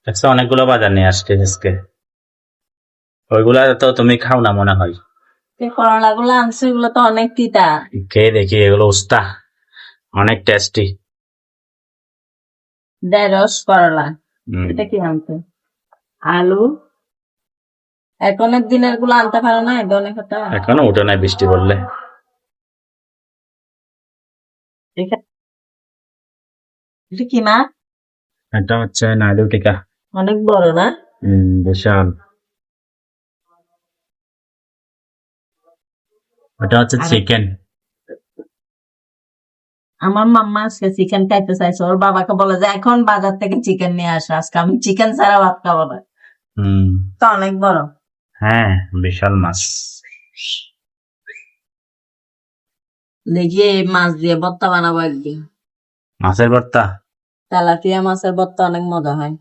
দেখছো অনেকগুলো বাজার নিয়ে আসছে আজকে। ওইগুলা তো তুমি খাও না মনে হয়। করলা গুলো আনছে, ওগুলো তো অনেক তিতা। খেয়ে দেখি, এগুলো উস্তা, অনেক টেস্টি। ঢেঁড়স করলা, এটা কি আনছে? আলু, এখনের দিনের গুলো আনতে পারো না, ধনে পাতা। এখনো উঠে নাই বৃষ্টি পড়লে। এটা কি মাছ? এটা হচ্ছে নাইডু টিকা। অনেক বড় না? বিশাল। এটা হচ্ছে আর চিকেন। আমার মাম্মা আজকে চিকেন খাইতে চাইছে, ওর বাবাকে বলে যে এখন বাজার থেকে চিকেন নিয়ে আসো, আজকে আমি চিকেন ছাড়া ভাত খাবো না। হম। তো অনেক বড়। হ্যাঁ, বিশাল মাছ। দেখি এই মাছ দিয়ে ভর্তা বানাবো একদিন। মাছের ভর্তা। তেলাপিয়া মাছের ভর্তা অনেক মজা হয়।